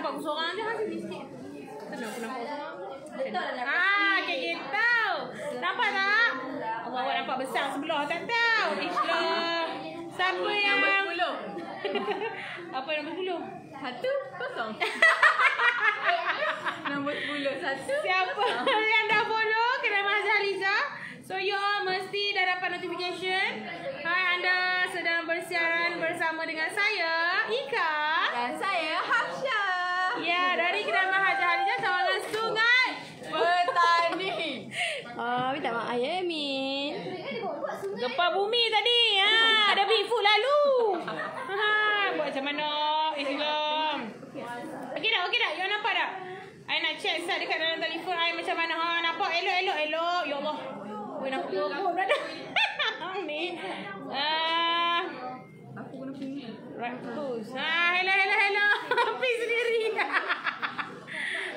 nampak aku seorang je. Sini sikit. Tenang, aku nampak seorang. Kayak gitu. Nampak tak? Awak nampak besar sebelah tak tahu. Islam. Siapa yang nombor 10? Apa nombor 10? 1-0. Nombor 10 1. Siapa yang dah follow Kedai Mahjah Liza? So you all mesti dah dapat notification. Hai, anda sedang bersiaran bersama dengan saya Ika Dan saya Hafsha. Ya, dari Kedai Mahjah Liza, Cawangan Sungai Petani. Minta maaf ya, Min. Gempa bumi tadi. Ada Bigfoot lalu. Buat macam mana Islam? Okey tak? You nampak tak? I nak check sat dekat dalam telefon I macam mana. Nampak elok. Ya Allah. Oi, nampak gelap dah. Ni. Aku guna pilih. Right close. Hello. Pergi sendiri.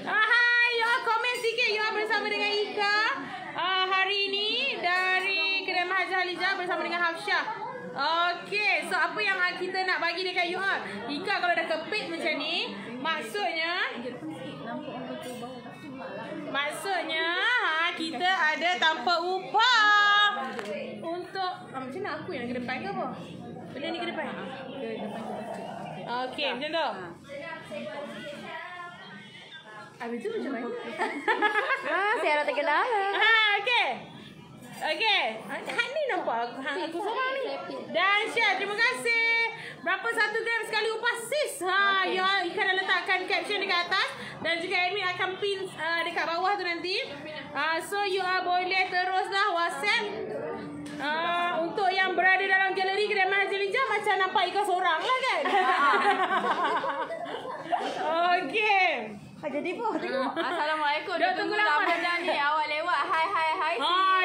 Hai, you all komen sikit. You all bersama dengan Ika. Hari ini dari Kedai Mahjah Liza bersama dengan Hafsha. Okey, so apa yang kita nak bagi dekat you all? Ika kalau dah kepit macam ni, maksudnya kita ada tanpa upah untuk macam mana aku yang ke depan ke apa? Benda ni ke depan? Okey, macam tu. Habis tu macam mana? Saya nak terkenal. Okey. Hak ni nampak aku seorang ni. Dan share, terima kasih. Berapa 1 gram sekali upah sis? Ya, Ika dah letakkan caption dekat atas dan juga admin akan pin dekat bawah tu nanti. So you all boleh teruslah WhatsApp. Untuk yang berada dalam galeri Kedai Mahjah Liza macam nampak Ika seorang lah kan? Okey. Jadi pun tengok. Assalamualaikum. Dah tunggu lama dah ni. Awak lewat. Hai.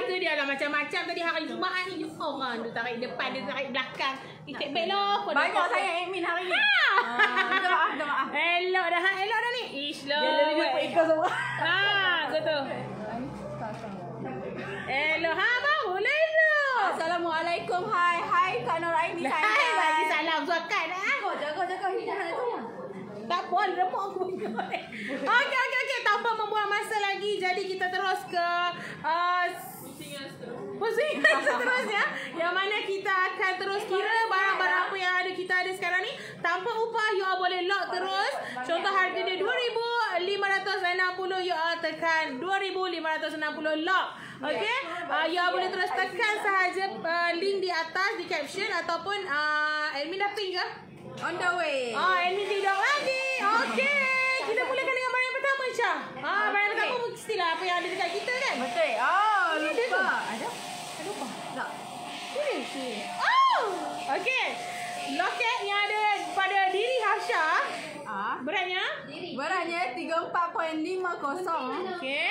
Tu dia lah macam-macam tadi hari Jumaat ni. Orang tu tarik depan, dia tarik belakang. Take back lah. Banyak saya admin hari ni. Minta maaf. Elok dah ni. Islam. Galeri jumpa Ika seorang. Betul. Elok. Baru lah elok. Assalamualaikum. Hai Kak Noraini saya. Hai, bagi salam suakan. Jaga hidangan tu. Tak boleh remuk aku. Okey. Tanpa membuang masa lagi, jadi kita terus ke pusingan seterusnya, yang mana kita akan terus kira barang-barang apa yang kita ada sekarang ni tanpa upah. You all boleh lock terus. Contoh harga dia 2,560, you all tekan 2,560 lock. Okey, you all boleh terus tekan sahaja link di atas di caption ataupun admin dah pin ke? On the way. Admin tidak lagi. Okey, kita mulakan dengan barang yang pertama, Syah. Barang yang pertama mestilah apa yang ada dekat kita kan? Betul. Lupa. Ada apa? Tak. Sini. Okey. Loket yang ada pada diri Hafsha. Beratnya 34.50. Okey.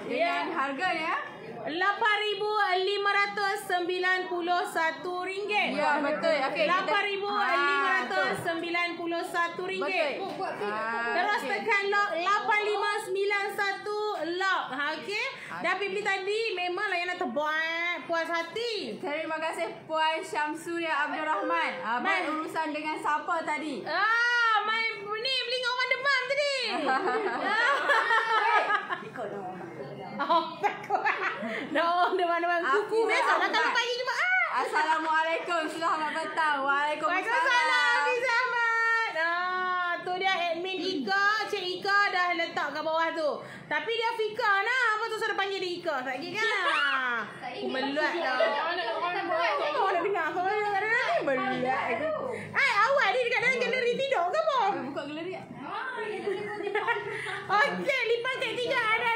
Dengan harganya RM8,591. Ya, betul. Okey, RM8,591. Terus tekan lock 8591 lock. Okey. Dah beli tadi memang layanan terbaik, puas hati. Terima kasih Puan Syamsuria Abdul Rahman. Berurusan dengan siapa tadi? Mai ni beli dengan orang Demam tadi. Takut. Demam kuku. Besoklah kalau pagi Jumaat. Assalamualaikum. Selamat petang. Waalaikumsalam. Fiza Ahmad. Tu dia admin Ika. Cik Ika dah letak kat bawah tu. Tapi dia Fika nah. Apa tu sudah panggil dia Ika? Tak kira kan? Meluat dah. Kau nak dengar? Kau nak dengar ni? Meluat aku. Awak ni dekat dalam galeri tidur ke apa? Buka galeri. Okey, lipat kat 3 ada.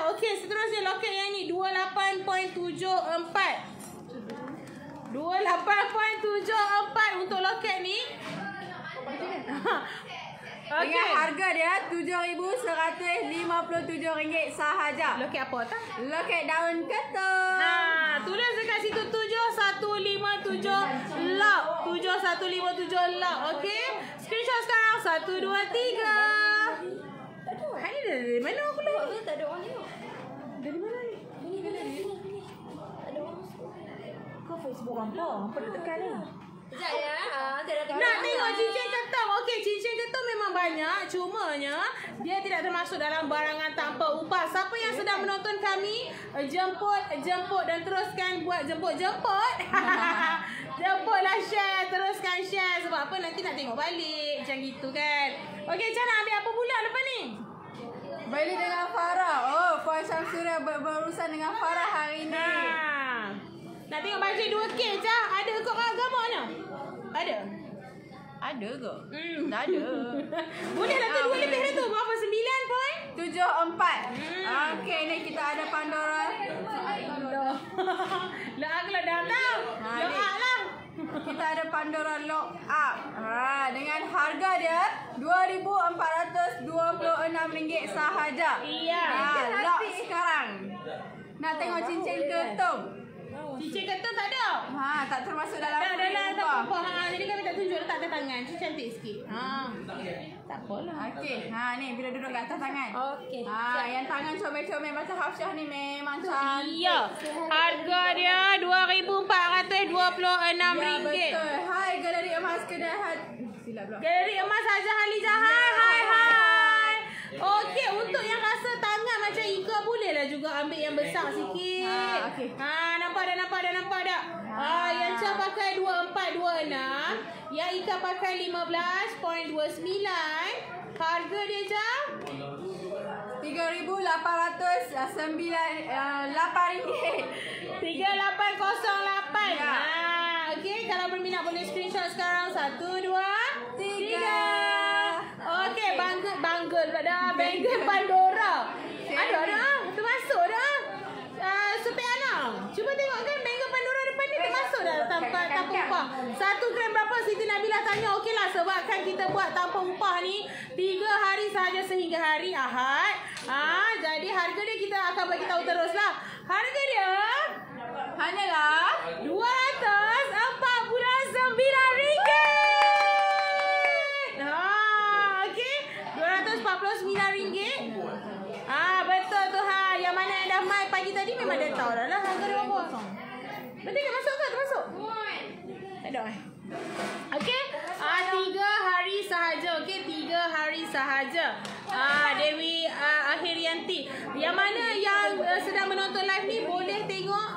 Okey, seterusnya loket yang ni 28.74. 28.74 untuk loket ni. Okay. Dengan harga dia RM7,157 sahaja. Loket apa tak? Loket daun ketuk. Tulis dekat situ 7157 lock. 7157 lock. Okey. Screenshot sekarang 1 2 3. Hai ni dari mana aku lagi? Tak ada orang tengok. Dari mana ni? Ini. Tak ada orang. Kau Facebook hampa. Hampa dia tekan ni. Sekejap ya. Saya dah tengok. Nak tengok cincin ketum. Okey, cincin ketum memang memang banyak, cumanya dia tidak termasuk dalam barangan tanpa upah. Siapa yang sedang menonton kami, jemput dan teruskan buat jemput. Jemputlah share, teruskan share. Sebab apa, nanti nak tengok balik macam gitu kan. Okey, Can nak ambil apa pula lepas ni? Balik dengan Farah. Oh, Puan Syamsuria berurusan dengan Farah hari ni. Nak tengok bajet 2K, Cah. Ada kot agamanya? Ada? Ada ke? Tak ada. Boleh lah tu, 2 lebih dah tu. Berapa? 9.74. Okey, ni kita ada Pandora. Lah kalau dah tahu. Lock lah. Kita ada Pandora Lock Up. Dengan harga dia RM2,426 sahaja. Iya. Lock sekarang. Nak tengok cincin ketung? Cincin ketung tak ada? Tak termasuk dalam Tak free ada upah. tak apa. Jadi kami tak tunjuk letak atas tangan. Tu cantik sikit. Tak apalah. Okey, ni bila duduk kat atas tangan. Okey. Yang tangan comel-comel macam Hafsyah ni memang cantik. Iya. Harga dia RM2,426. Ya, betul. Hai Galeri Emas Kedai Silap pula. Galeri Emas Haja Haliza. Hai. Okey, untuk yang rasa tangan macam Ika, bolehlah juga ambil yang besar sikit. Okey. Nampak dah. Yang Cha pakai 2426, yang Ika pakai 15.29. Harga dia Cha RM3,808. 3808. Ya. Okey, kalau berminat boleh screenshot sekarang. 1, 2, 3. Okey, bangle pula dah. Bangle Pandora. Ada. Termasuk dah. Supiana, cuba tengok kan bangle Pandora depan ni termasuk dah tanpa upah. 1 gram berapa? Siti Nabila tanya. Okeylah, sebabkan kita buat tanpa upah ni 3 hari sahaja sehingga hari Ahad. Jadi harga dia kita akan bagi tahu teruslah. Harga dia hanyalah RM249. Okey, RM249. Betul tu Yang mana yang dah mai pagi tadi memang dah tahu dah lah harga dia berapa. Betul ke? Masuk ke? Termasuk? Tak ada Okey. 3 hari sahaja. Okey, 3 hari sahaja. Dewi Akhirianti. Yang mana yang sedang menonton live ni boleh tengok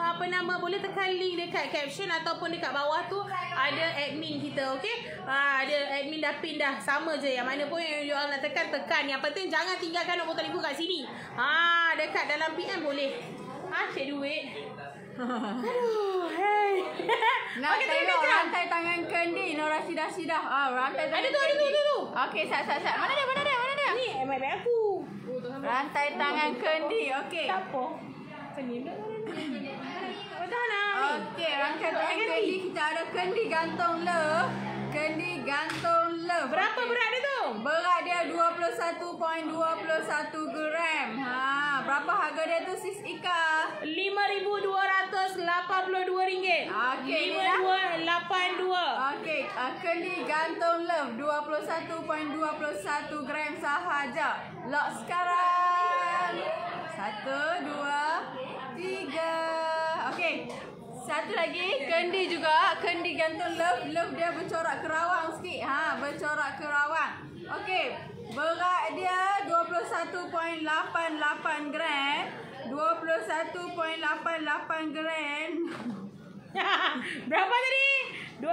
boleh tekan link dekat caption ataupun dekat bawah tu ada admin kita. Okey. Ada admin dah pin dah. Sama je, yang mana pun yang you all nak tekan. Yang penting jangan tinggalkan nombor telefon kat sini. Dekat dalam PM boleh. Cek duit. Aduh, hey. Nak tengok rantai tangan kendi Nora Sidah. Rantai tangan Ada tu. Okey, sat. Mana dia? Ni MIB aku. Rantai tangan kendi. Okey. Tak apa. Sini dah. Dah nak. Okey, rantai tangan kendi kita ada kendi gantung love. Berapa berat dia tu? Berat dia 21.21 gram. Berapa harga dia tu Sis Ika? RM5,282. Okey, 5282. Okey, kendi gantung love 21.21 gram sahaja. Lock sekarang. 1, 2, 3. Okey. Satu lagi, kendi juga. Kendi gantung love. Love dia bercorak kerawang sikit. Bercorak kerawang. Okey. Berat dia 21.88 gram. 21.88 gram. Berapa tadi? 21.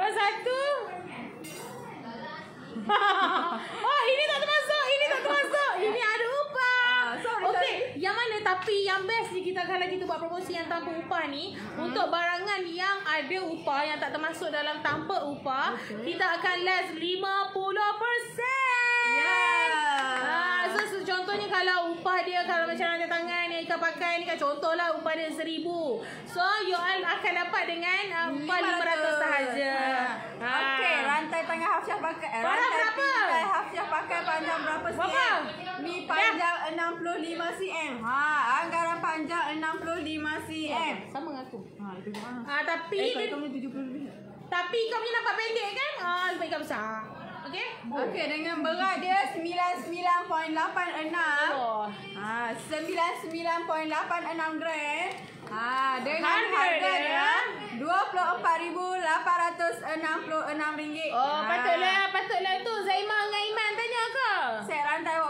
Ini tak termasuk. Ini ada upah. Okey, yang mana tapi yang best ni kita kalau kita buat promosi yang tanpa upah ni, untuk barangan yang ada upah yang tak termasuk dalam tanpa upah, kita akan less 50%. So contohnya kalau upah dia, kalau macam rantai tangan yang Ika pakai ni kan, contohlah upah dia 1,000. So you all akan dapat dengan upah 500 sahaja. Okey, rantai tangan Hafsyah pakai. Rantai Hafsyah pakai panjang berapa cm? Ni panjang 65 cm. Anggaran panjang 65 cm. Sama dengan aku. Itu mana? Tapi Kau 70 lebih. Tapi kau punya nampak pendek kan? Lebih Ika besar. Okey? Okey, dengan berat dia 99.86. 99.86 gram. Dengan harga dia RM24,866. Patutlah tu Zaimah dengan Iman tanya ke?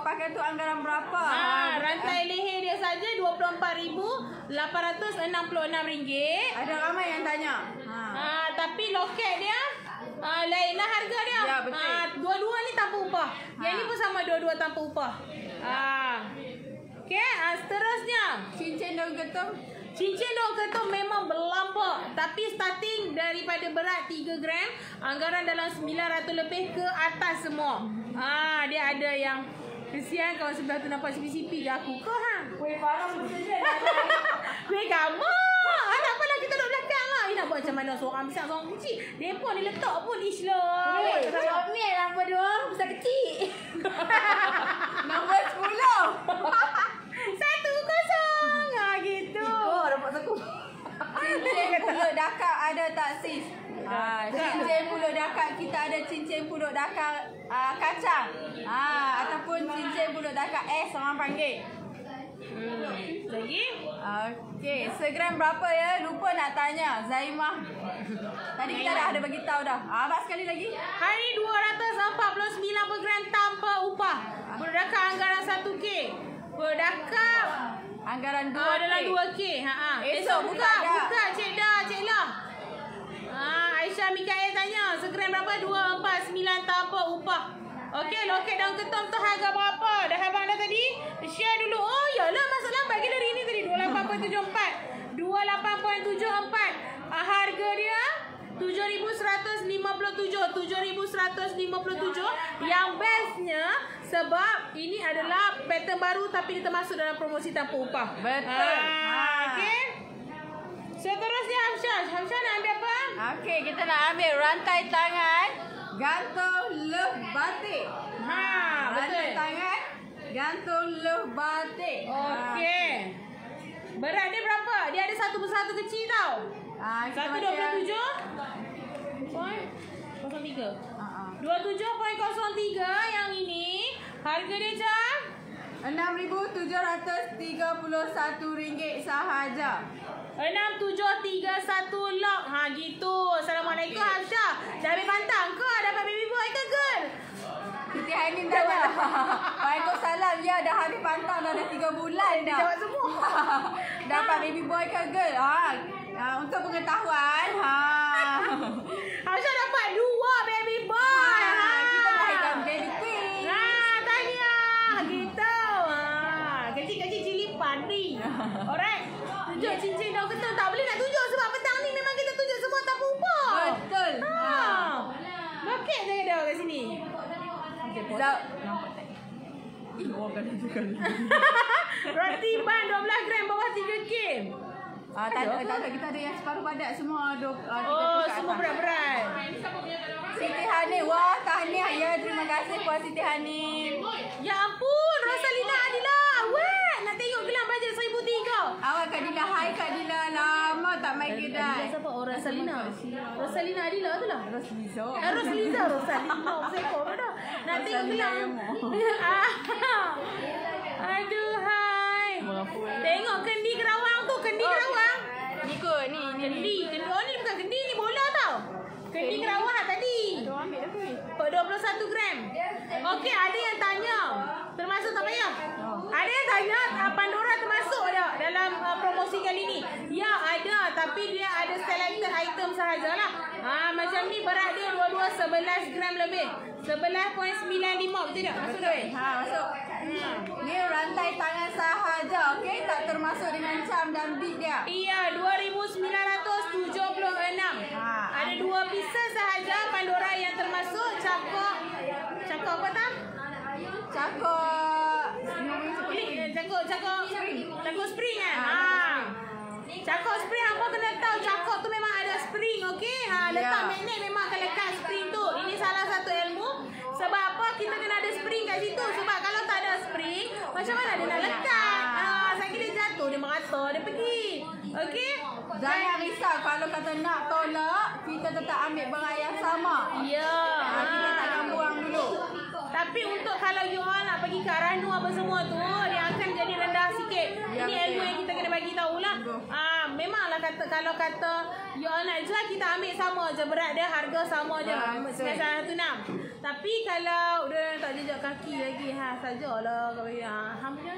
pakai tu anggaran berapa? Rantai leher dia saja RM24,866. Ada ramai yang tanya. Tapi loket dia lain lah harga dia. Ya, betul. Dua-dua ni tanpa upah. Yang ni pun sama, dua-dua tanpa upah. Okey, seterusnya Cincin daun ketum. cincin daun ketum memang berlampau, tapi starting daripada berat 3 gram, anggaran dalam 900 lebih ke atas semua. Dia ada yang kesian kawan sebelah tu nampak sipi-sipi je aku. Kau Weh, parah betul je. Weh, kamu. Tak apalah, kita duduk belakang lah. Nak buat macam mana seorang besar, seorang kecil. Dia pun dia letak pun ish lah. Weh, comel apa dia? Besar kecil. Nombor 10. 1-0. Gitu. Oh, dapat satu. Cincin pulut dakak ada tak sis? Cincin pulut dakak kita ada cincin pulut dakak kacang. Ataupun cincin pulut dakak orang panggil. Lagi? Okey, segram berapa ya? Lupa nak tanya Zaimah. Tadi kita dah ada bagi tahu dah. Abang sekali lagi. Hari 249 per gram tanpa upah. Berdakar anggaran 1K. Berdakar Anggaran 2K. dalam 2K. Esok buka Cik Lah. Aisyah Mikael tanya, segram berapa? 249 tanpa upah. Okey, loket daun ketum tu harga berapa? Dah abang dah tadi? Share dulu. Oh, yalah masuk lambat ke dari ni tadi. 28.74. 28.74. Harga dia 7,157. 7,157. Yang bestnya sebab ini adalah pattern baru tapi dia termasuk dalam promosi tanpa upah. Betul. Okey. Seterusnya Hafsyah nak ambil apa? Okey, kita nak ambil rantai tangan gantung love batik. Rantai Betul. tangan gantung love batik. Okey. Berat dia berapa? Dia ada satu persatu kecil tau. 127.03. 27.03 yang ini. Harga dia macam RM6,731 sahaja. 6731 lock. Gitu. Assalamualaikum Hafsyah. Dah ambil pantang ke? Dapat baby boy ke girl? Siti Hanin tanya. Waalaikumsalam. Ya, dah habis pantang dah 3 bulan dah. Jawab semua. Dapat baby boy ke girl? Untuk pengetahuan. Hafsyah dapat 2 baby boy. Kita lahirkan baby queen. Tahniah. Gitu. Kecil-kecil cili padi. Alright. Tunjuk cincin daun ketum. Tak boleh nak tunjuk sebab petang ni memang kita tunjuk semua tanpa upah. Betul. Loket je ada kat sini. Nampak tak? Orang kali juga. Roti ban 12 gram bawah 3K. Tak ada. Kita ada yang separuh padat semua. Semua berat-berat. Siti Hanin. Wah, tahniah ya. Terima kasih Puan Siti Hanin. Ya ampun, Rosalina Adila. Weh, nak tengok gelang bajet 1,003. Awak Kak Dila. Hai Kak Dila. Lama tak main kedai. Siapa? Oh, Rosalina. Rosalina Adila tu lah. Rosliza. Rosliza. Rosalina. Sekor dah. Nak tengok gelang. Aduh, hai. Tengok kendi Kerawang tu. Kendi Kerawang. Ni kot. Ni. Kendi. Oh, ni bukan kendi. Ni bola tau. Kendi Kerawang tadi. 21 gram. Okey, ada yang tanya. Termasuk tak payah? Ada yang tanya Pandora termasuk tak dalam promosi kali ni? Ya, ada. Tapi dia ada selected item sahajalah. Macam ni berat dia dua-dua 11 gram lebih. 11.95. Betul tak? Masuk tak? Masuk. Ni rantai tangan sahaja. Okey, tak termasuk dengan cam dan bead dia. Iya, 2,976. Ada 2 pieces sahaja Pandora yang termasuk cakok apa tak? Cakok spring kan? Cakok spring apa kena tahu cakok tu memang ada spring, okey? Letak magnet memang akan lekat spring tu. Ini salah satu ilmu. Sebab apa kita kena ada spring kat situ? Sebab kalau tak ada spring, macam mana dia nak lekat? Saya kira jatuh, dia merata, dia pergi. Okey? Jangan risau kalau kata nak tolak, kita tetap ambil barang yang sama. Ya. Kita takkan buang dulu. Tapi untuk kalau you all nak pergi ke Aranu apa semua tu, dia akan jadi rendah sikit. Ini ilmu yang kita kena bagi tahulah. memanglah kalau kata you all nak jual, kita ambil sama je berat dia, harga sama je. 916. Tapi kalau dia tak jejak kaki lagi, sajalah kau bagi. Hang macam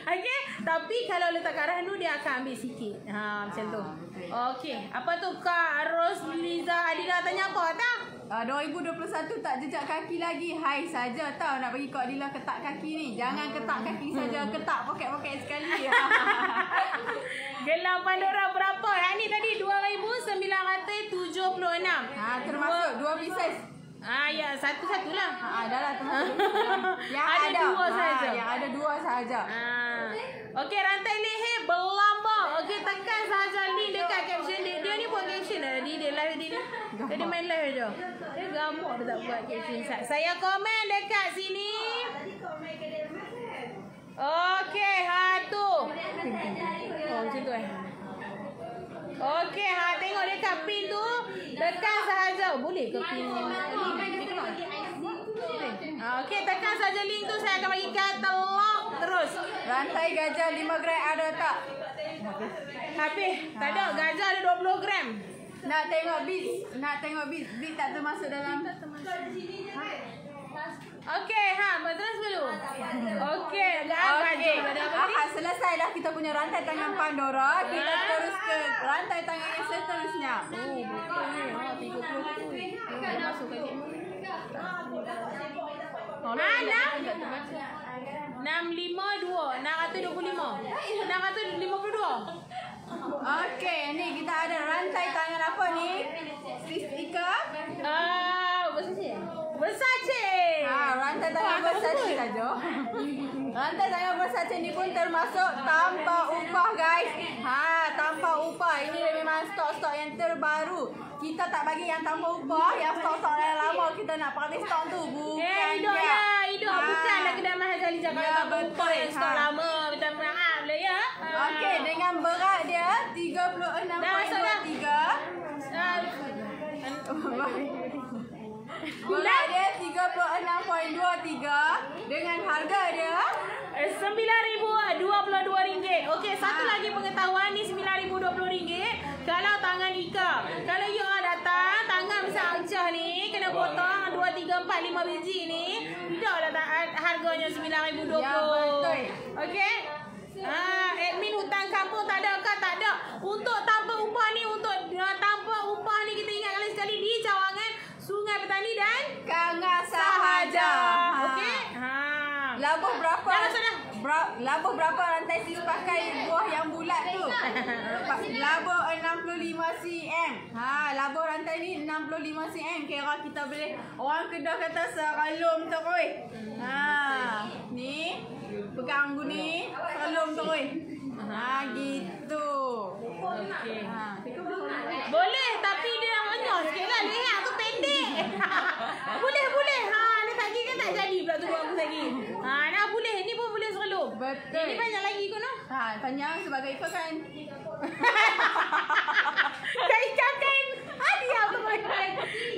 okey, tapi kalau letak kat Rahnu dia akan ambil sikit. Macam tu. Okey, apa tu Kak Rosliza Adila tanya apa tak? 2021 tak jejak kaki lagi. Hai saja tau nak bagi Kak Adila ketak kaki ni. Jangan ketak kaki saja, ketak poket-poket sekali. Gelang Pandora berapa? Yang ni tadi 2,976. Termasuk 2 pieces. Ya, satu-satulah. Dah lah termasuk. Yang ada 2 saja. Yang ada 2 sahaja. Okey, rantai leher berlambak. Okey, tekan sahaja link dekat caption dia. Dia ni buat caption dah. Dia live dia ni. Dia main live je. Dia gamuk dia tak buat caption. Saya komen dekat sini. Okey, tu. Macam tu Okey, tengok dekat pin tu. Tekan sahaja. Boleh ke pin ni? Okey, tekan saja link tu. Saya akan bagi katalog terus. Rantai gajah 5 gram ada tak? Habis. Tak ada. Gajah ada 20 gram. Nak tengok beats. Beats tak termasuk dalam. Okey, terus dulu. Okey, selesai dah kita punya rantai tangan Pandora. Kita terus ke rantai tangan yang seterusnya. Masuk ke sini. 652 652. Okey, ni kita ada rantai tangan apa ni? Sis Ika? Versace. Rantai tangan Versace saja. Rantai tangan Versace ni pun termasuk tanpa upah guys. Tanpa upah. Ini memang stok-stok yang terbaru. Kita tak bagi yang tanpa upah, yang stok-stok yang lama kita nak pakai stok tu. Bukan hidup. Bukanlah kedai mahal kali Jakarta tanpa upah yang stok lama. Minta maaf lah ya. Okey, dengan berat dia 36.23. Berat dia 36.23 dengan harga dia RM9,022. Okey, satu lagi pengetahuan ni RM9,020 kalau tangan Ika. Kalau you all datang tangan besar Acah ni kena potong 2, 3, 4, 5 biji ni, tidaklah harganya RM9,020. Ya, betul. Okey. Admin hutang kampung tak ada ke? Tak ada. Untuk tanpa upah ni, tanpa upah ni kita ingat sekali di Cawangan, Sungai Petani dan Kangas sahaja. Okey. Labuh berapa? Labuh berapa rantai sis pakai buah yang bulat tu? Labuh 65 cm. Labuh rantai ni 65 cm. Kira kita boleh, orang Kedah kata seralum terus. Ni pegang guni, seralum terus. Gitu. Okey. Boleh, tapi dia menyok sikit lah. Leher tu pendek. Boleh. Dia tadi kan tak jadi pula tu aku lagi. Nak boleh. Ni pun boleh seralum. Betul. Ini banyak lagi kot no? Panjang sebagai ikut kan. Kak Ika kan. Dia apa makan.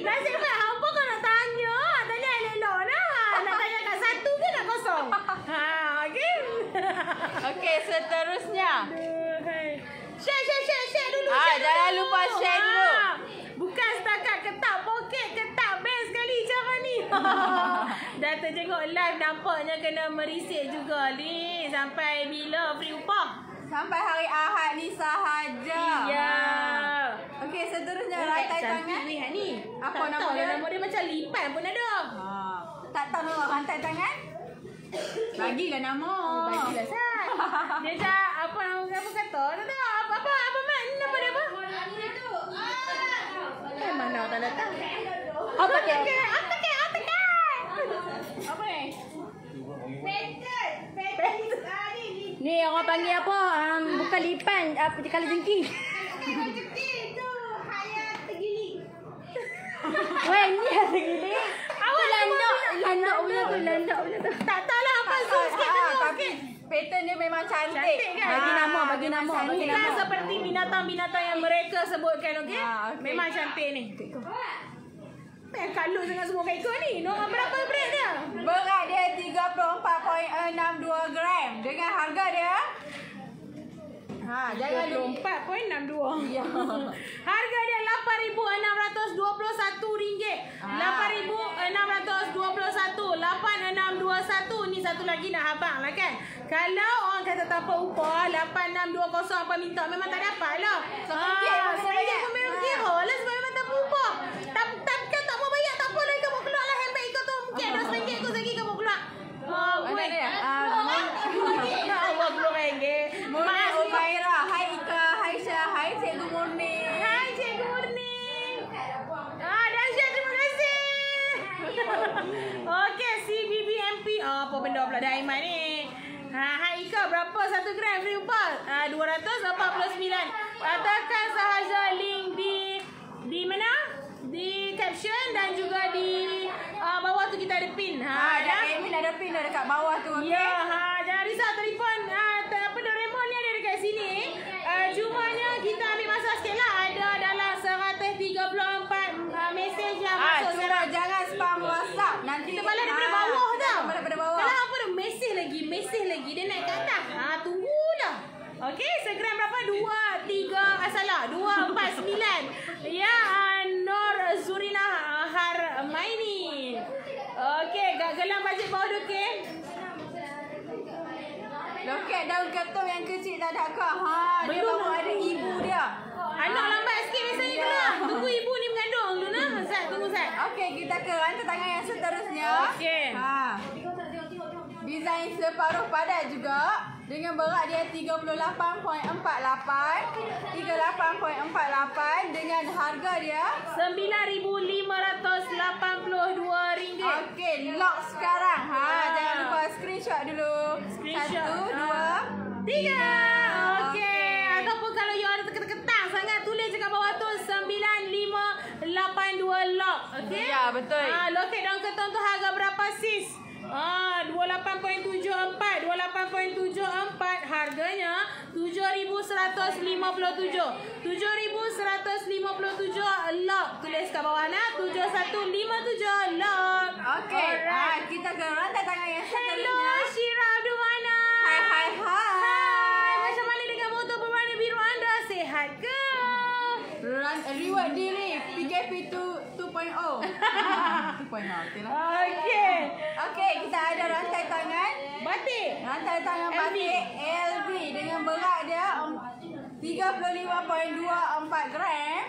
Nasib baik apa kau nak tanya? Tanya elok lah. Nak tanya kat satu ke nak kosong? Okey. Okey, seterusnya. Share dulu. Jangan lupa share dulu. Bukan setakat ketak poket, ketak best sekali cara ni. Dah tengok live nampaknya kena merisik juga ni. Sampai bila free upah? Sampai hari Ahad ni sahaja. Ya. Okey, seterusnya rantai tangan. Ni. Apa nama dia? Nama dia macam lipan pun ada. Tak tahu nama rantai tangan? Bagilah nama. Bagilah Sat. Dia cak apa kata? Tak tahu. Apa Mat? Ni nama dia apa? Mana tak datang? Apa ke? Apa ni? Ni orang panggil apa? Bukan lipan, apa kalau jengki. Tu Hayat tergiling. Weh, ni yang tergiling. Awak Landok punya tu. Tak tahulah apa zoom sikit Tapi pattern dia memang cantik kan? Bagi nama. Ni kan seperti binatang-binatang yang mereka sebutkan, okey? Okay. Memang cantik ni. Kalau sangat semua kain kau ni. Nombor berapa berat dia? Berat dia 34.62 gram. Dengan harga dia Jangan lupa. 24.62. Ya. Harga dia RM8,621. RM8,621. 8621. Ni satu lagi nak abang lah kan. Kalau orang kata tanpa upah 8620 apa minta memang tak dapat lah. RM1 pun memang kira lah sebab memang tanpa upah. Kan tak mau bayar tak apa lagi kamu keluar lah handbag kau tu. Mungkin ada RM1 kau lagi kamu keluar. Mana dia? Allah RM10. Mona Umaira. Hai Ika. Hai Syah. Hai Cikgu Murni. Hai Cikgu Murni. Dahsyat, terima kasih. Okey, CBBMP. Apa benda pula Daiman ni? Hai Ika, berapa 1 gram free upah? 249. Katakan sahaja link di mana? Di caption dan juga di bawah tu kita ada pin. Admin ada pin dah dekat bawah tu. Okey. Ya, jangan risau telefon. Doraemon ni ada dekat sini. Cumanya kita ambil masa sikit lah. Ada dalam 134 mesej yang masuk. Cuma jangan spam WhatsApp. Nanti Kita balas daripada bawah tau. Daripada bawah. Kalau apa dah mesej lagi. Dia naik ke atas. Tunggulah. Okey, Instagram berapa? 249. Ya, Nur Zurina Harmaini. Okey, gelang bajet bawah tu okey. Loket daun ketum yang kecil tak ada kah? Dia Belum. baru ada ibu dia. Anak lambat sikit biasanya keluar. Tunggu ibu ni mengandung dulu nah. Zat, tunggu Zat. Okey, kita ke rantai tangan yang seterusnya. Okey. Desain separuh padat juga. Dengan berat dia 38.48. 38.48 dengan harga dia RM9,582. Okey, lock sekarang. Jangan lupa screenshot dulu. Screenshot. 1, 2, 3. Okey. Ataupun kalau you ada ketang sangat, tulis dekat bawah tu 9582 lock. Okey? Ya, betul. Loket daun ketum tu harga berapa sis? 28.74. 28.74 harganya 7,157. 7,157 lock. Tulis kat bawah nah 7157 lock. Okey. Kita ke rantai tangan yang seterusnya. Hello Syira Abdul Mana. Hai. Macam mana dengan motor berwarna biru anda? Sihat ke? Reward diri PKP 2.0. 2.0 okey lah. Okey, kita ada rantai tangan Batik. Rantai tangan LV. batik LV dengan berat dia 35.24 gram.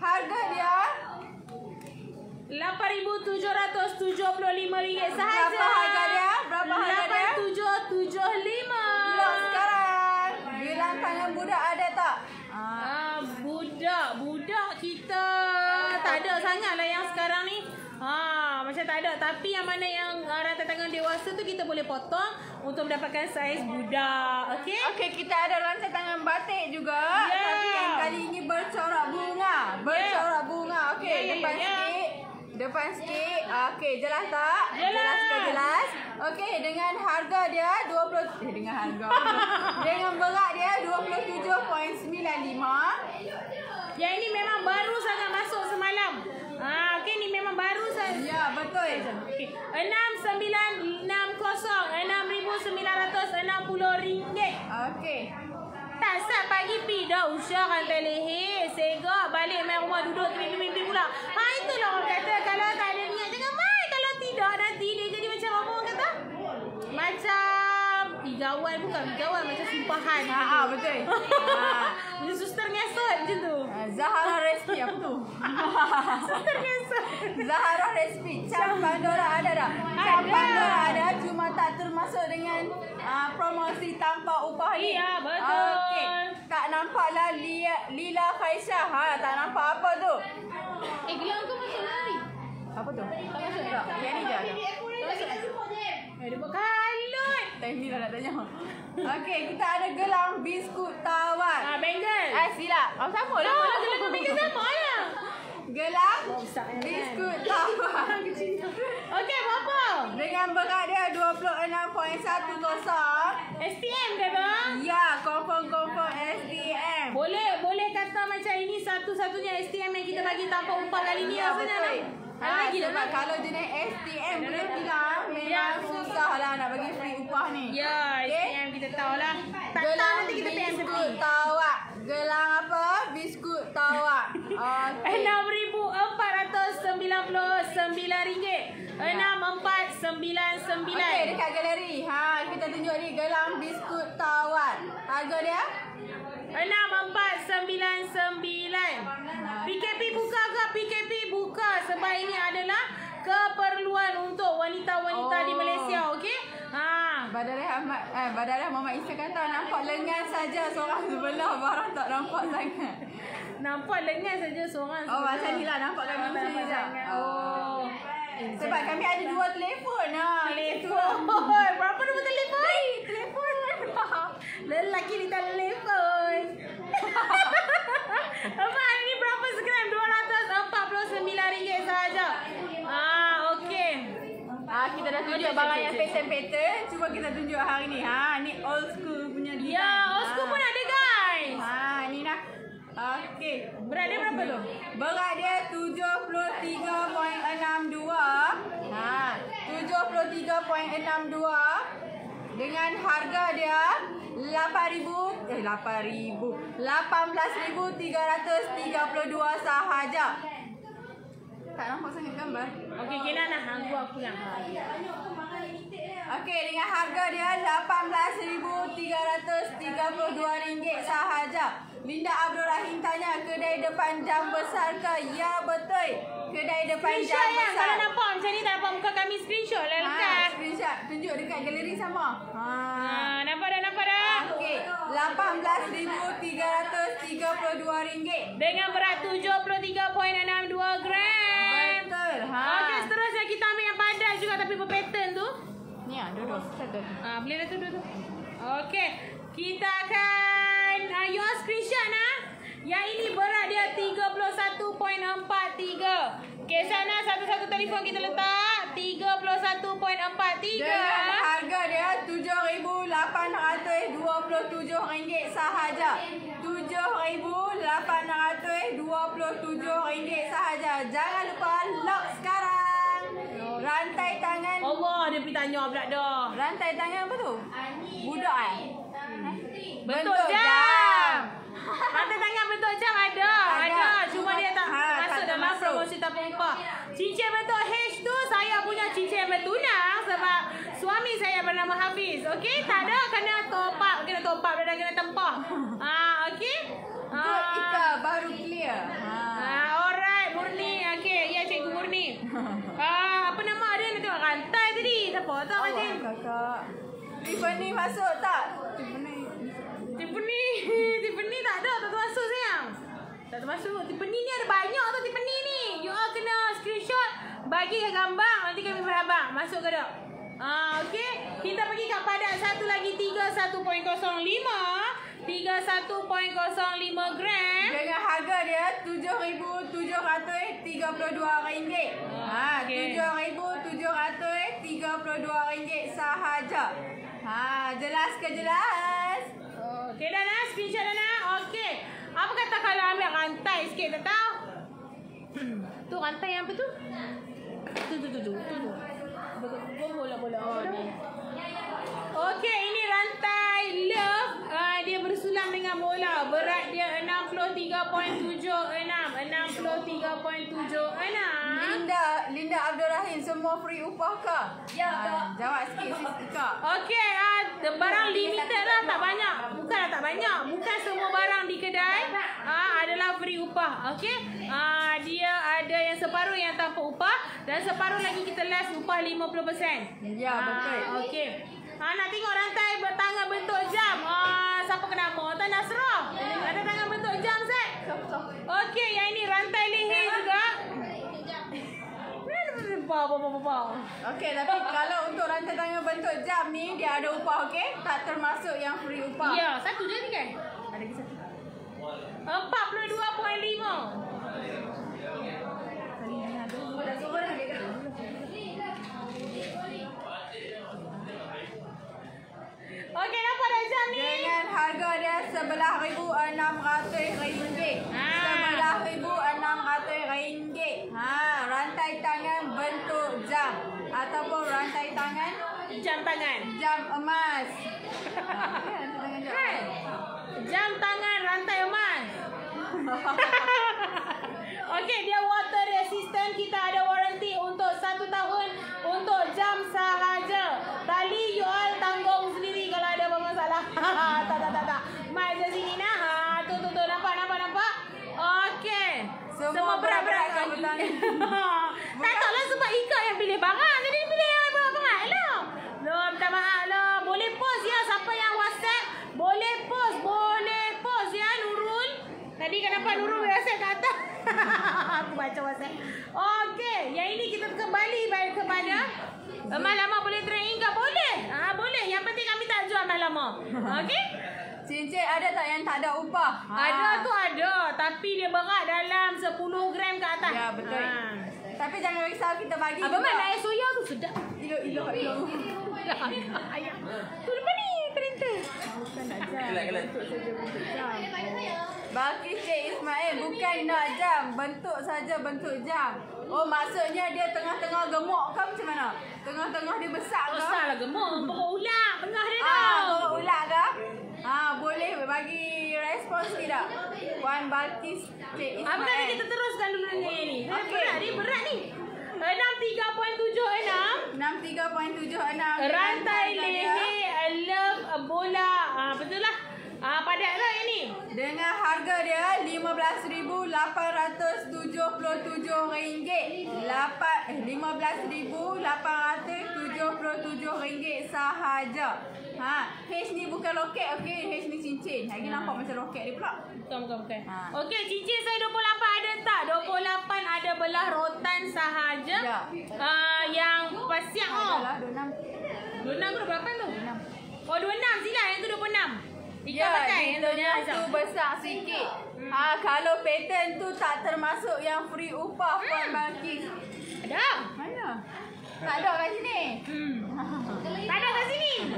Harga dia RM8,775 sahaja. Berapa harga dia? 8,775. Lock sekarang. Gelang tangan budak ada tak? Budak kita tak ada sangat lah yang sekarang ni. Macam tak ada. Tapi yang mana yang rantai tangan dewasa tu kita boleh potong untuk mendapatkan saiz budak. Okey? Okey, kita ada rantai tangan batik juga. Ya. Tapi yang kali ini bercorak bunga. Bercorak bunga. Okey, Ya. depan sikit. Okey, jelas tak? Jelas. Jelas. Okey, dengan harga dia 20 dengan harga. Dengan berat dia 27.95. Yang ini memang baru sangat masuk semalam. Okey, ni memang baru saja. Ya, betul. Okey. 6960 RM6,960. Okey. Tak sat pagi pi dah usah rantai leher. Segak balik main rumah duduk mimpi pula. Itulah orang kata kalau tak ada niat jangan main. Kalau tidak nanti dia jadi macam apa orang kata? Macam igawan bukan igawan macam sumpahan. Betul. Macam suster ngesot macam tu. Zahara Respi apa tu? Suster ngesot. Zahara Respi. Cap Pandora ada tak? Cap Pandora ada, cuma tak termasuk dengan promosi tanpa upah ni. Ya, betul. Okey. Tak nampaklah Lila Faisyah. Tak nampak apa tu? Gelang kau masuk nanti. Apa tu? Tak masuk tak? Yang ni je ada. Dia buat kalut. Time ni dah nak tanya. Okey, kita ada gelang biskut tawar. Bangle. Silap. Sama lah. Gelang kau bangle sama lah. Gelang biskut tawar. Okey, berapa? Dengan berat dia 26.10. STM ke bang? Ya, confirm SDM. Boleh kata macam ini satu-satunya STM yang kita bagi tanpa upah kali ni. Ya, Rasanya betul. lagi Sebab kalau jenis STM punya kilang memang susah lah nak bagi free upah ni. Ya, STM kita tahulah. Tak tahu Gelang nanti kita PM biskut tawak. Gelang apa? Biskut tawak. Okey. RM6,499. 6499. Okey, dekat galeri. Kita tunjuk ni gelang biskut tawar. Harga dia? 6499. PKP buka ke? PKP buka sebab ini adalah keperluan untuk wanita-wanita di Malaysia, okey? Badariah Muhammad Isa kata nampak lengan saja seorang sebelah, barang tak nampak sangat. Nampak lengan saja seorang. Oh, macam ni lah nampak kami macam ni dah. Oh. Sebab kami ada 2 telefon. Telefon. Berapa nombor telefon? Telefon. Lelaki ni tak telefon. Apa ini berapa segram? RM249 sahaja. Okey. Kita dah tunjuk barang yang pattern. Cuba kita tunjuk hari ni. Ni old school punya design. Ya, old school pun ada guys. Ni dah. Okey. Berat dia berapa tu? Berat dia 73.62. 73.62. Dengan harga dia 18,332 sahaja. Tak nampak sangat gambar. Okey, kena nak aku yang. Okey, dengan harga dia RM18,332 sahaja. Linda Abdul Rahim tanya, kedai depan jam besar ke? Ya, betul. Kedai depan jam Screenshot besar. kalau nampak macam ni tak nampak muka kami, screenshot lah lekat. Screenshot. Tunjuk dekat galeri sama. Nampak dah. Okey, RM18,332. Dengan berat 73.62 gram. Betul. Okey, seterusnya kita ambil yang padat juga tapi berpattern tu. Ni duduk. Satu. Boleh dah tu. Okey, kita akan you screenshot Yang ini berat dia 31.43. Okey, sana satu-satu telefon kita letak 31.43. Dengan harga dia RM7,827 sahaja. RM7,827 sahaja. Jangan lupa lock sekarang. Rantai tangan. Allah, dia pergi tanya pula dah. Rantai tangan apa tu? Budak Bentuk jam. Rantai tangan bentuk jam ada. Cuma dia tak masuk dalam promosi tanpa upah. Cincin bentuk H tu saya punya cincin bertunang sebab suami saya bernama Hafiz. Okey, tak ada kena top up dan kena tempah. Okey. Ika baru clear. Alright, Murni. Okey, ya Cikgu Murni. Apa nama dia? Nak tengok rantai tadi. Siapa tak macam? Kakak. Tiffany masuk tak? Tiffany tak ada. Tak termasuk sayang. Tak termasuk. Tiffany ni ada banyak tu Tiffany ni. You all kena screenshot. Bagi ke gambar. Nanti kami berabang. Masuk ke tak? Okey. Kita pergi kat padat satu lagi 31.05. 31.05 gram. Dengan harga dia RM7,732. RM7,732 sahaja. Jelas ke jelas? Okey dah screenshot dah Okey. Apa kata kalau ambil rantai sikit tak tahu? Tu rantai yang apa tu? Tu. Bola. Okey, ini rantai Love. Dia bersulam dengan bola. Berat dia 63.76. 63.76. Linda Abdul Rahim, semua free upah ke? Ya, Kak. Jawab sikit Sis Ika. Okey, barang limited lah, tak banyak. Bukanlah tak banyak. Bukan semua barang di kedai adalah free upah. Okey. Dia ada yang separuh yang tanpa upah dan separuh lagi kita less upah 50%. Ya, betul. Okey. Nak tengok rantai bertangan bentuk jam. Siapa kenapa? Tuan Nasrah. Ada tangan bentuk jam, Zek? Okey, yang ini rantai leher juga. Okey, tapi kalau untuk rantai tangan bentuk jam ni dia ada upah, okey? Tak termasuk yang free upah. Ya, satu je ni kan? Ada lagi satu. 42.5. Okey, nampak dah jam ni? Dengan harga dia RM11,600. ataupun rantai tangan Jam tangan. jam emas. Rantai tangan jam Kan? Jam tangan rantai emas. Okey, dia water resistant. Kita ada warranty untuk 1 tahun untuk jam sahaja. Tali you all tanggung sendiri kalau ada masalah. Tak. Mai je sini nah. Tu nampak. Okey. Semua berat-berat kat petang. Taklah sebab Ika yang pilih barang. Jadi pilih yang berat-berat lah. Loh, minta maaf lah. Boleh post ya siapa yang WhatsApp. Boleh post ya Nurul. Tadi kan nampak Nurul WhatsApp kat atas. Aku baca WhatsApp. Okey, yang ini kita kembali kepada emas lama boleh trade in ke? Boleh. Boleh. Yang penting kami tak jual emas lama. Okey? Cincin ada tak yang tak ada upah? Ada tu ada, tapi dia berat dalam 10 gram ke atas. Ya, betul. Tapi jangan risau, kita bagi Abang juga. Mat, air soya tu sedap. Elok. Ayah. Tu depan ni, printer. Bukan nak jam. Bentuk saja bentuk jam. Baki Cik Ismail bukan nak jam, bentuk saja bentuk jam. Oh, maksudnya dia tengah-tengah gemuk ke macam mana? Tengah-tengah dia besar ke? Besar lah gemuk. Pokok ulang tengah dia Ah, tau. kalau ulat ke? Boleh bagi respons tidak? Puan Balkis Cik Ismail. Apa kali kita teruskan dulu ni? Okey. Berat ni. 63.76. 63.76 Rantai leher love bola. Betul lah. Padat lah yang ni. dengan harga dia RM15,877. RM15,877 sahaja. H ni bukan loket, okey. H ni cincin. Lagi nampak macam loket dia pula. Bukan. Okey, cincin saya 28 ada tak? 28 ada belah rotan sahaja. Ya. Yang pasiak Adalah 26 ke 28 tu? 26. Oh, 26 silap. Yang tu 26. Ika pakai yang tu dia tu besar sikit. Kalau pattern tu tak termasuk yang free upah Puan Balkis. Ada. Mana? Tak ada kat sini. Tak ada kat sini.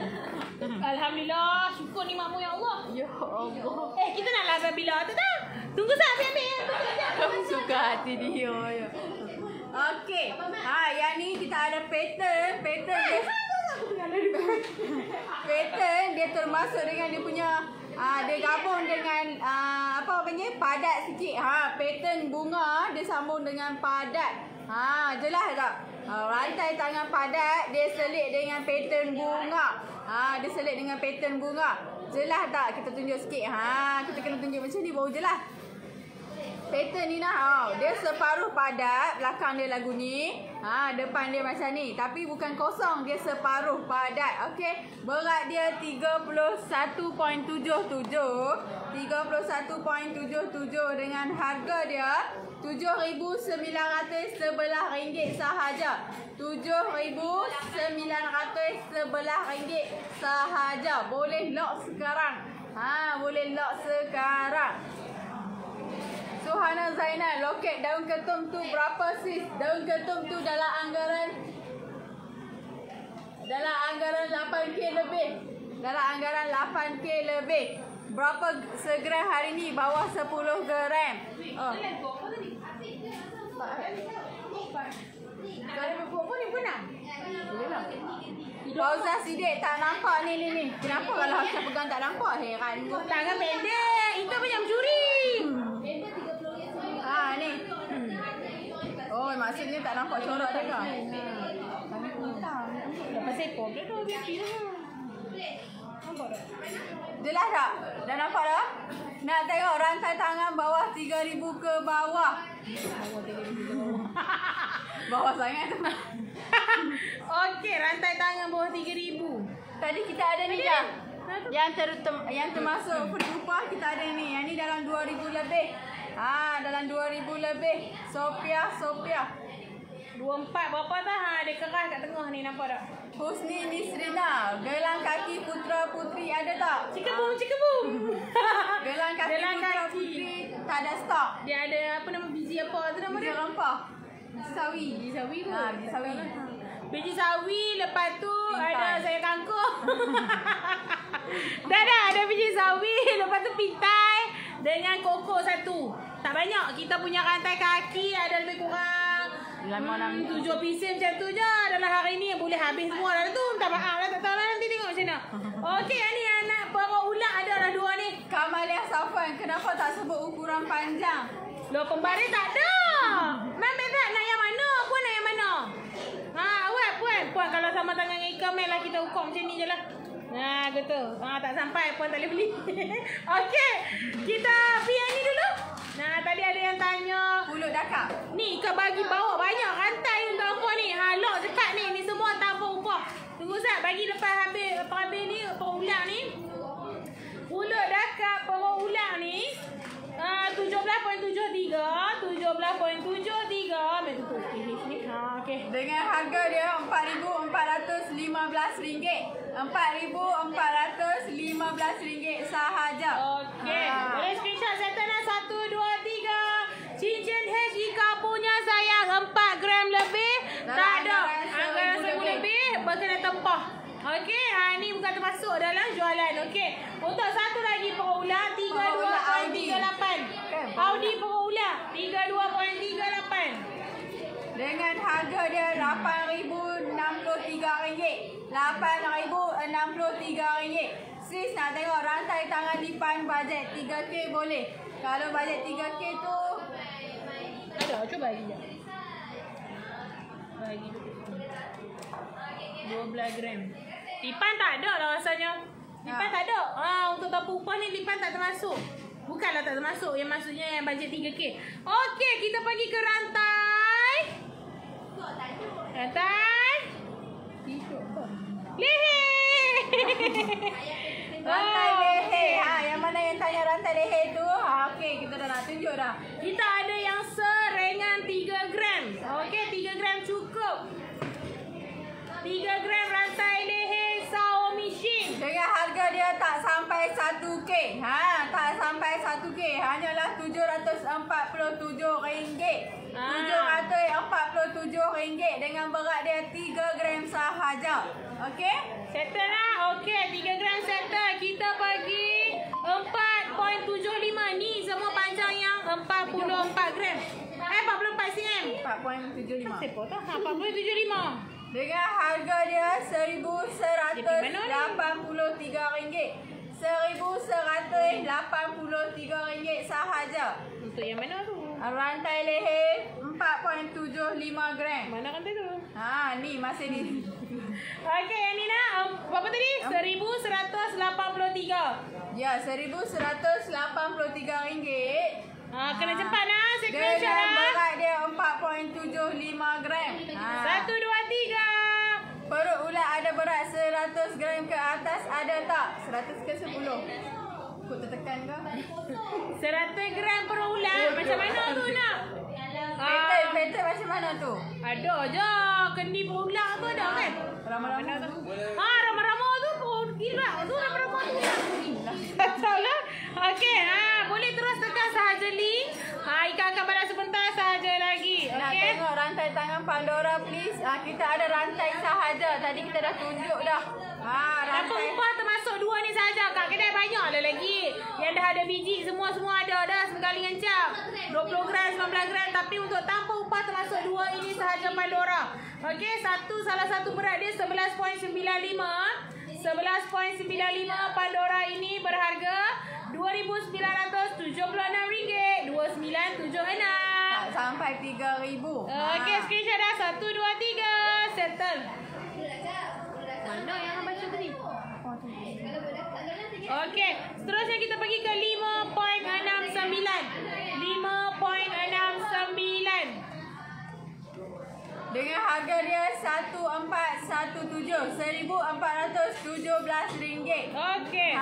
Alhamdulillah. Syukur ni makmu ya Allah. Ya Allah. Kita nak laga bila tu tak? Tunggu sampai ambil. Kamu suka hati dia. Ya. Okey. Yang ni kita ada pattern. Pattern dia termasuk dengan dia punya dia gabung dengan padat sikit. Pattern bunga dia sambung dengan padat. Jelas tak? Rantai tangan padat dia selit dengan pattern bunga. Dia selit dengan pattern bunga. Jelas tak? Kita tunjuk sikit. Kita kena tunjuk macam ni baru jelas. Pattern ni dia separuh padat, belakang dia lagu ni. Depan dia macam ni. Tapi bukan kosong, dia separuh padat. Okey. Berat dia 31.77. 31.77 dengan harga dia RM7,911 sahaja. RM7,911 sahaja. Boleh lock sekarang. Boleh lock sekarang. Suhana Zainal, loket daun ketum tu berapa sis? Daun ketum tu dalam anggaran 8K lebih. Dalam anggaran 8K lebih. Berapa segram hari ni? Bawah 10 gram. Kalau berbuat ni pun nak. Boleh lah. Pauzah Sidik tak nampak ni. Kenapa kalau Hasyah pegang tak nampak? Heran tu. Tangan pendek. Itu macam curi. Ni. Oh, maksudnya tak nampak corak dia ke? Lepas ekor dia tu. Nampak tak? Jelas tak? Dah nampak dah? Nak tengok rantai tangan bawah 3,000 ke bawah. Bawah sangat tu. Okey, rantai tangan bawah 3,000. Tadi kita ada ni dah. Yang termasuk free upah kita ada ni. Yang ni dalam 2,000 lebih. Dalam 2,000 lebih. Sophia. 24 berapa dah? Dia keras kat tengah ni, nampak tak? Husni Nisrina. Gelang kaki putra putri ada tak? Cikabum. Gelang kaki putra putri tak ada stok. Dia ada apa nama biji apa tu nama Biji dia? rempah. Biji sawi. Biji sawi tu. Biji sawi. Biji sawi, lepas tu Pintai. ada sayur kangkung. Dah ada biji sawi, lepas tu pintai dengan koko satu. Tak banyak. Kita punya rantai kaki ada lebih kurang 7 pieces macam tu je. Dalam hari ni boleh habis semua dah tu. Minta maaf lah, tak tahu lah nanti tengok macam mana. Okey, yang ni anak perut ular ada dah 2 ni. Kamalia Safwan, kenapa tak sebut ukuran panjang? Loh, pembaris tak ada. Memang tak nak yang mana? Puan nak yang mana? Puan kalau sama tangan dengan Ika Mel lah kita ukur macam ni je lah. Gitu. Tak sampai Puan tak boleh beli. Okey, kita pergi yang ni dulu. Tadi ada yang tanya. Pulut dakap. Ni Ika bagi bawa banyak rantai untuk apa ni? Lock cepat ni. Ni semua tanpa upah. Tunggu Zat, bagi lepas habis ni perut ular ni. Pulut dakap perut ular ni 17.73 Memang tutup ni. Okey. Dengan harga dia RM4,415. RM4,415 sahaja. Okey. Boleh screenshot settle dah. 1, 2, 3. Cincin H Ika punya sayang 4 gram lebih. Tak ada. Anggaran 1,000 lebih berkena tempah. Okey, ni bukan termasuk dalam jualan. Okey. Untuk satu lagi perut ular 32.38. Audi perut ular 32.38. Dengan harga dia RM8,063. RM8,063. Sis nak tengok rantai tangan lipan bajet 3K boleh. Kalau bajet 3K tu Ada, cuba bagi je. Bagi 12 gram. Lipan tak ada lah rasanya. Lipan tak ada. Untuk tapu upah ni lipan tak termasuk. Bukanlah tak termasuk. Yang maksudnya yang bajet 3K. Okey, kita pergi ke rantai. Rantai. Leher. rantai leher. Yang mana yang tanya rantai leher tu? Okey, kita dah nak tunjuk dah. Kita ada yang seringan 3 gram. Okey, 3 gram cukup. 3 gram rantai leher Xiaomi Shin. Dengan harga dia tak sampai 1K. Tak sampai 1K. Hanyalah RM747. RM747 dengan berat dia 3 gram sahaja. Okey? Settle lah. Okey, 3 gram settle. Kita bagi 4.75. Ni semua panjang yang 44 gram. 44 cm. 4.75. Siapa tu? 4.75. Dengan harga dia RM1,183. RM1,183 sahaja. Untuk yang mana tu? Rantai leher 4.75 gram. Mana rantai tu? Ni masih ni. Okey, yang ni nak berapa tadi? 1,183. Ya, RM1,183. Kena cepat lah. Saya kena Dengan cepat lah. berat dia 4.75 gram. 1, 2, 3. Perut ular ada berat 100 gram ke atas ada tak? 100 ke 10? Kau tertekan ke? 100 gram per ular. Macam mana tu nak? Pattern macam mana tu? Ada je. Kendi per ular tu ada kan? Ramah-ramah tu. Ramah-ramah tu per gila. Tu ramah-ramah tu. Tak tahu lah. Okey. Boleh terus tekan sahaja link. Ika akan balas sebentar sahaja lagi. Nak Okey. tengok rantai tangan Pandora please. Kita ada rantai sahaja. Tadi kita dah tunjuk dah. Tanpa upah termasuk 2 ni sahaja. Kat kedai banyak lah lagi. Yang dah ada biji semua ada dah sekali ngancam. 20 gram, 19 gram. Tapi untuk tanpa upah termasuk 2 ini sahaja Pandora. Okey, salah satu berat dia 11.95. 11.95 Pandora ini berharga RM2,976. 2976. tak sampai 3,000. Okey, screenshot dah. 1, 2, 3. Settle. Mana yang baca tadi? Okey, seterusnya kita pergi ke 5.69. 5.69. Dengan harga dia 1417. RM1,417. Okey.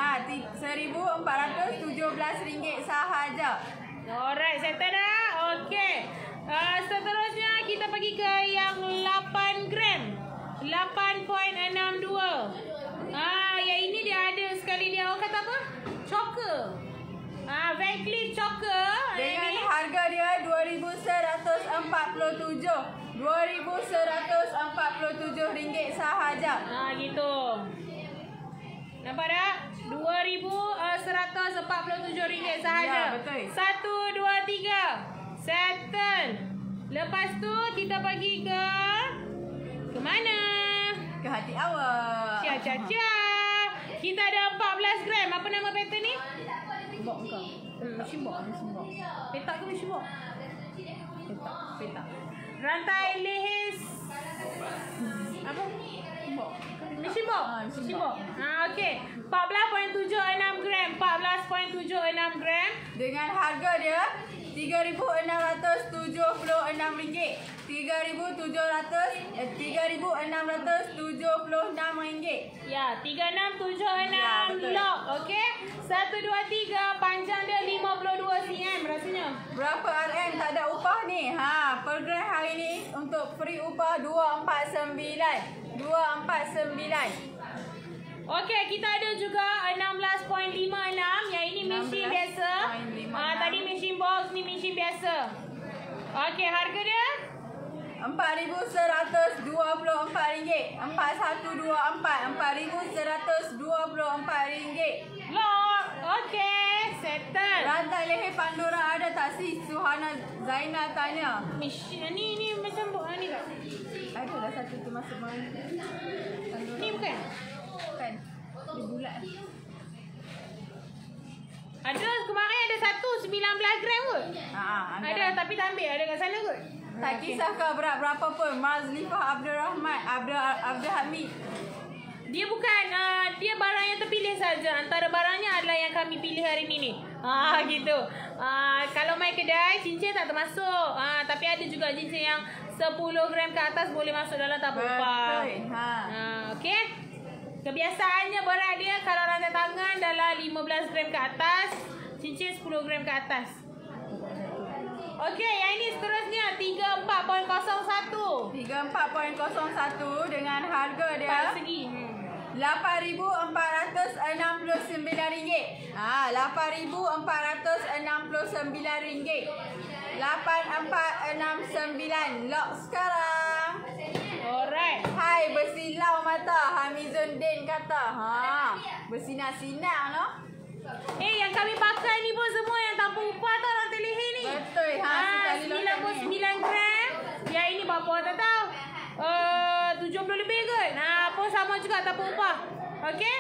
RM1,417 sahaja. Alright, settle dah. Okey. Seterusnya kita pergi ke yang 8 gram. 8.62. Yang ini dia ada sekali dia orang kata apa? Choker. Van Cleef choker. Dengan harga dia RM2,147. RM2,147 sahaja. Gitu. Nampak tak? RM2,147 sahaja. Ya, betul. 1, 2, 3. Settle. Lepas tu kita pergi ke mana? Ke hati awak. Cia. Kita ada 14 gram. Apa nama pattern ni? Bok kau. Mesin bok. Petak ke mesin bok? Petak. Rantai leher apa? Bok. Mesin bok. Mesin bok. Okey. 14.76 gram. 14.76 gram. Dengan harga dia RM3,676. RM3,676. Ya, 3676 Ya, betul. lock. Okey. 1 2 3 panjang dia 52 cm rasanya. Berapa RM? Tak ada upah ni. Per gram hari ni untuk free upah 249. 249. Okey, kita ada juga 16.56. Yang ini mesin biasa. 16.56. Tadi mesin box, ni mesin biasa. Okey, harga dia RM4,124. 4124. RM4,124. lock. Okey, settle. Rantai leher Pandora ada tak si? Suhana Zainal tanya. Mesin ni macam ni tak? Ada lah satu tu masuk mana? Ni bukan? Kan? Dia bulat. Ada kemarin ada satu 19 gram kot. Ada tapi tak ambil. Ada kat sana kot. Tak kisahkah berat berapa pun. Mazlifah Abdul Rahman, Abdul Hamid. Dia bukan, dia barang yang terpilih saja. Antara barangnya adalah yang kami pilih hari ni ni. Gitu. Kalau main kedai, cincin tak termasuk. Tapi ada juga cincin yang 10 gram ke atas boleh masuk dalam tabung upah. Okey. Kebiasaannya berat dia kalau rantai tangan dalam 15 gram ke atas, cincin 10 gram ke atas. Okey, yang ini seterusnya 34.01. 34.01 dengan harga dia Empat segi. RM8,469. RM8,469. 8469. Lock sekarang. Alright. Hai bersilau mata. Hamizun Din kata. Bersinar-sinar no. Yang kami pakai ni pun semua yang tanpa upah tau rantai leher ni. Betul. 99 gram. Yang ini berapa tak tahu. 70 lebih kot. Pun sama juga tanpa upah. Okey.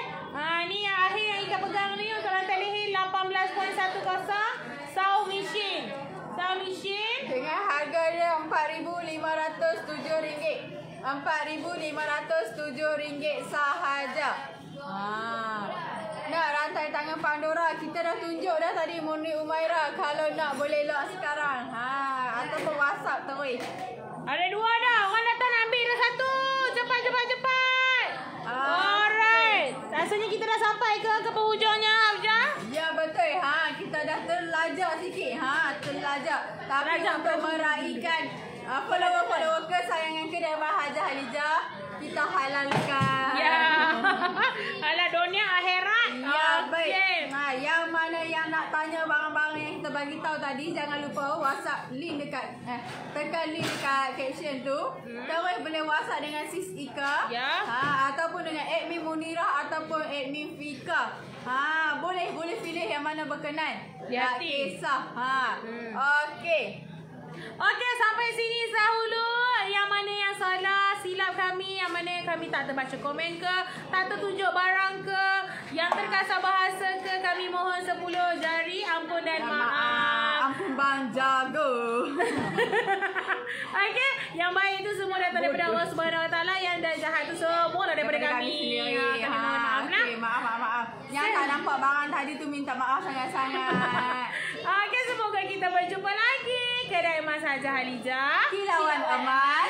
Ni yang akhir yang Ika pegang ni untuk rantai leher 18.10. Saw machine. Dengan harga dia RM4,507. RM4,507 sahaja. Nak rantai tangan Pandora, kita dah tunjuk dah tadi Murni Umaira. Kalau nak boleh lock sekarang. Ataupun WhatsApp terus. Ada dua dah. Orang datang nak ambil dah satu. Cepat. Alright. Rasanya kita dah sampai ke penghujungnya, Abjah? Ya betul. Kita dah terlajak sikit. Terlajak. Tapi untuk meraihkan follower-follower kesayangan kedai Hajah Halijah, kita halalkan. Ya. Alah dunia akhirat. Ya, baik. Okey. Yang mana yang nak tanya barang-barang yang kita bagi tahu tadi, jangan lupa WhatsApp link dekat tekan link dekat caption tu. Terus boleh WhatsApp dengan Sis Ika. Ya. Ataupun dengan admin Munirah ataupun admin Fika. Boleh pilih yang mana berkenan. Tak kisah. Okey, sampai sini dahulu. Yang mana yang salah, silap kami. Yang mana kami tak terbaca komen ke, tak tertunjuk barang ke, yang terkasar bahasa ke, kami mohon 10 jari ampun dan maaf. Ampun bang jaga. Okey, yang baik itu semua datang daripada Allah Subhanahu Wa Taala, yang jahat itu semua daripada kami sendiri. Kami mohon maaf lah. Okey, maaf. Yang tak nampak barang tadi tu minta maaf sangat-sangat. Okey, semoga kita berjumpa lagi. Kedai Mas Hajah Halijah. Kilauan emas.